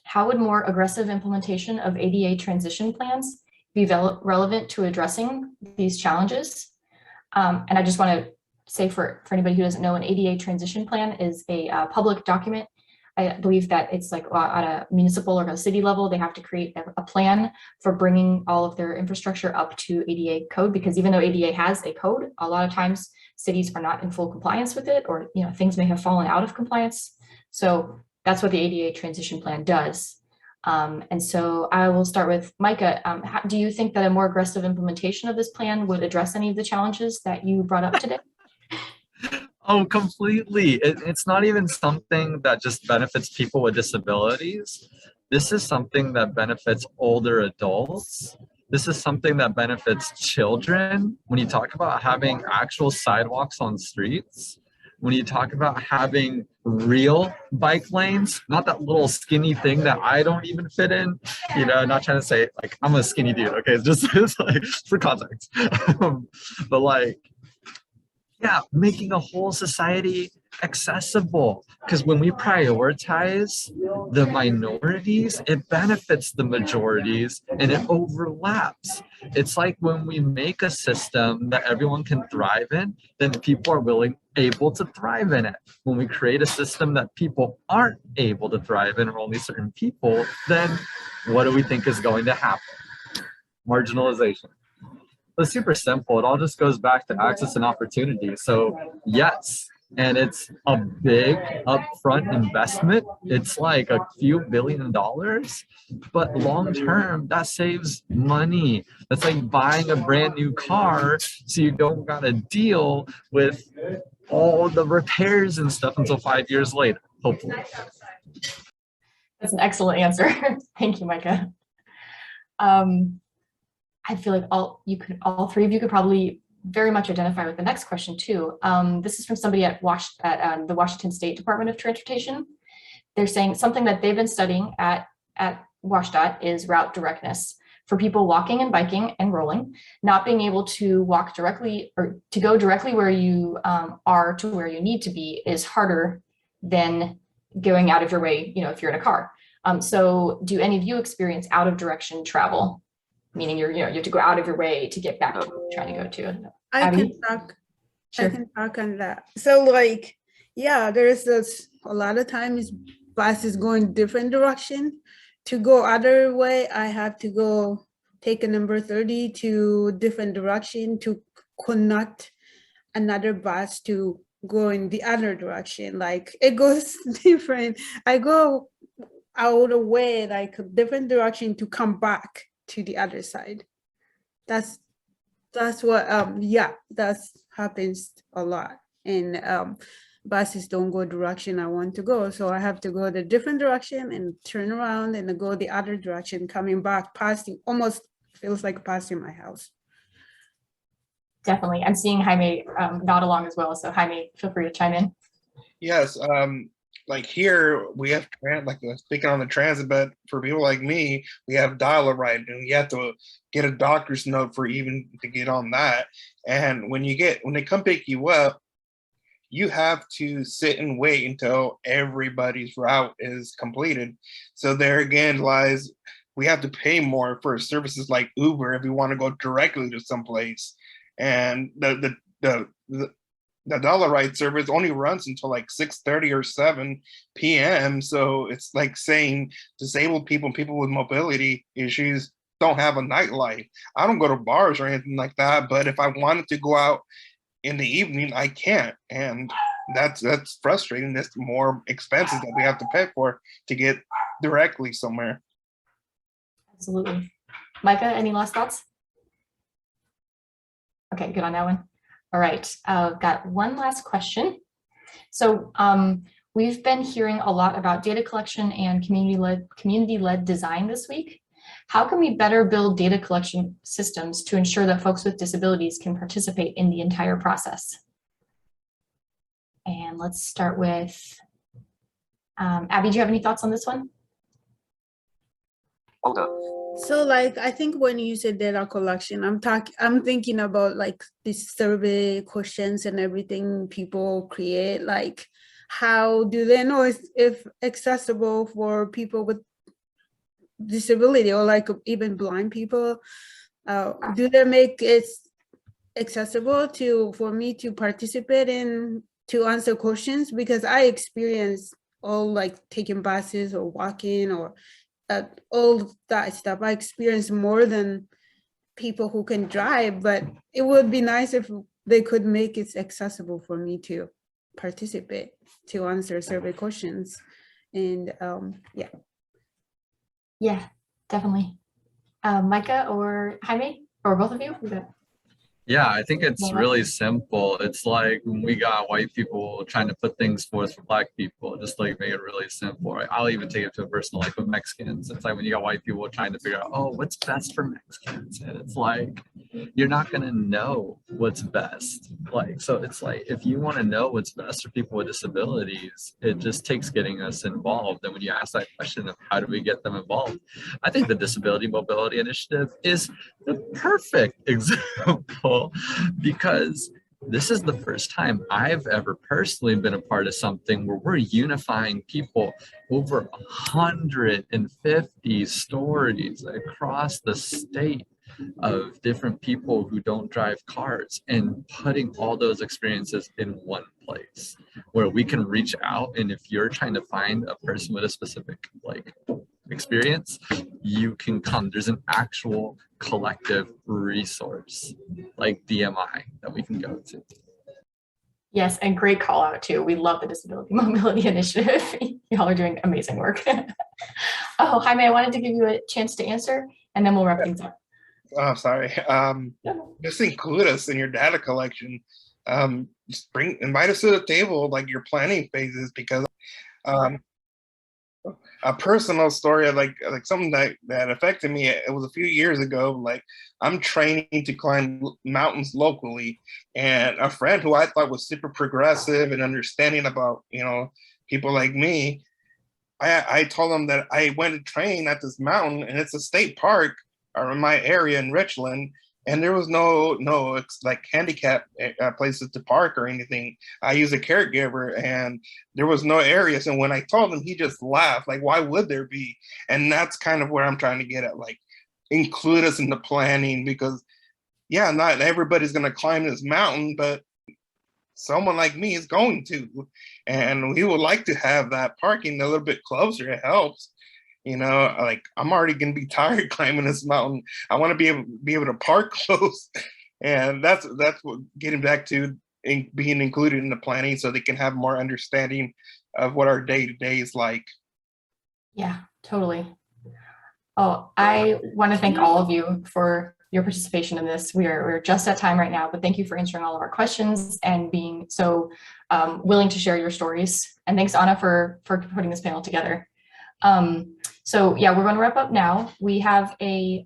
how would more aggressive implementation of ADA transition plans be relevant to addressing these challenges? And I just want to say for anybody who doesn't know, an ADA transition plan is a public document. I believe that it's like at a municipal or a city level, they have to create a plan for bringing all of their infrastructure up to ADA code, because even though ADA has a code, a lot of times cities are not in full compliance with it, or things may have fallen out of compliance. So that's what the ADA transition plan does. And so I will start with Micah. Do you think that a more aggressive implementation of this plan would address any of the challenges that you brought up today? Oh, completely. It's not even something that just benefits people with disabilities. This is something that benefits older adults. This is something that benefits children. When you talk about having actual sidewalks on streets, when you talk about having real bike lanes, not that little skinny thing that I don't even fit in, not trying to say like I'm a skinny dude, okay? It's like for context. But like, yeah, making a whole society accessible, because when we prioritize the minorities, it benefits the majorities and it overlaps. It's like when we make a system that everyone can thrive in, then people are able to thrive in it. When we create a system that people aren't able to thrive in, or only certain people, then what do we think is going to happen? Marginalization. It's super simple. It all just goes back to access and opportunity. So yes, and it's a big upfront investment. It's like a few $1 billion, but long term, that saves money. That's like buying a brand new car, so you don't gotta deal with all the repairs and stuff until 5 years later, hopefully. That's an excellent answer. Thank you, Micah. I feel like all three of you could probably very much identify with the next question too. This is from somebody at the Washington State Department of Transportation. They're saying something that they've been studying at WashDOT is route directness. For people walking and biking and rolling, not being able to walk directly or to go directly where you are to where you need to be is harder than going out of your way, if you're in a car. So do any of you experience out of direction travel? Meaning you have to go out of your way to get back to where you're trying to go to. I Abby? can talk. Sure. I can talk on that. So like, yeah, there's a lot of times buses going different direction. To go other way, I have to go take a number 30 to different direction to connect another bus to go in the other direction. Like it goes different. I go out of way, like a different direction to come back to the other side. That's what that happens a lot. And buses don't go direction I want to go. So I have to go the different direction and turn around and go the other direction, coming back, passing, almost feels like passing my house. Definitely. I'm seeing Jaime nod along as well. So Jaime, feel free to chime in. Yes, like here we have speaking on the transit, but for people like me, we have dial-a-ride, and you have to get a doctor's note for even to get on that. And when they come pick you up, you have to sit and wait until everybody's route is completed. So there again lies, we have to pay more for services like Uber if we want to go directly to someplace. And the dollar-ride service only runs until like 6:30 or 7 p.m. So it's like saying disabled people, people with mobility issues don't have a nightlife. I don't go to bars or anything like that, but if I wanted to go out in the evening, I can't. And that's frustrating. That's more expenses that we have to pay for to get directly somewhere. Absolutely. Micah, any last thoughts? Okay, good on that one. All right, got one last question. So we've been hearing a lot about data collection and community-led design this week. How can we better build data collection systems to ensure that folks with disabilities can participate in the entire process? And let's start with, Abby, do you have any thoughts on this one? Hold up. So like, I think when you said data collection, I'm thinking about like these survey questions and everything people create, like how do they know if accessible for people with disability or like even blind people? Do they make it accessible for me to participate in, to answer questions? Because I experience all like taking buses or walking or all that stuff. I experience more than people who can drive, but it would be nice if they could make it accessible for me to participate, to answer survey questions. And yeah. Yeah, definitely. Micah or Jaime, or both of you? Yeah, I think it's really simple. It's like when we got white people trying to put things forth for black people, just like make it really simple. Right? I'll even take it to a personal, like with Mexicans. It's like when you got white people trying to figure out, oh, what's best for Mexicans? And it's like, you're not gonna know what's best. Like, so it's like, if you wanna know what's best for people with disabilities, it just takes getting us involved. And when you ask that question of how do we get them involved, I think the Disability Mobility Initiative is the perfect example, because this is the first time I've ever personally been a part of something where we're unifying people over 150 stories across the state of different people who don't drive cars, and putting all those experiences in one place where we can reach out. And if you're trying to find a person with a specific like experience, you can come. There's an actual collective resource like DMI that we can go to. Yes, and great call out too. We love the Disability Mobility Initiative. Y'all are doing amazing work. Oh, Jaime, I wanted to give you a chance to answer, and then we'll wrap things up. Oh, sorry. Just include us in your data collection. Just invite us to the table, like your planning phases, because a personal story, like something that affected me. It was a few years ago. Like I'm training to climb mountains locally, and a friend who I thought was super progressive and understanding about people like me, I told him that I went to train at this mountain, and it's a state park in my area in Richland, and there was no like handicap places to park or anything. I use a caregiver, and there was no areas. And when I told him, he just laughed. Like, why would there be? And that's kind of where I'm trying to get at. Like, include us in the planning, because yeah, not everybody's going to climb this mountain, but someone like me is going to, and we would like to have that parking a little bit closer. It helps. Like I'm already gonna be tired climbing this mountain. I want to be able to park close, and that's what getting back to being included in the planning, so they can have more understanding of what our day-to-day is like. Yeah, totally. Oh, I want to thank all of you for your participation in this. We're just at time right now, but thank you for answering all of our questions and being so willing to share your stories. And thanks, Anna, for putting this panel together. So yeah, we're going to wrap up now. We have a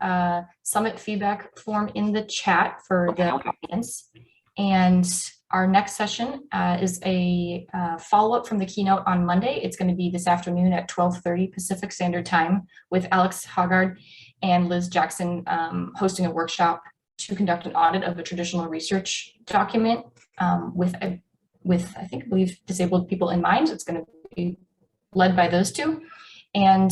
summit feedback form in the chat for the audience. And our next session is a follow-up from the keynote on Monday. It's going to be this afternoon at 12:30 Pacific Standard Time with Alex Hoggard and Liz Jackson hosting a workshop to conduct an audit of a traditional research document with I believe disabled people in mind. It's going to be led by those two. And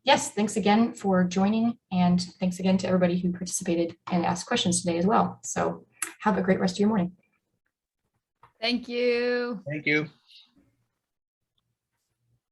yes, thanks again for joining, and thanks again to everybody who participated and asked questions today as well. So have a great rest of your morning. Thank you. Thank you.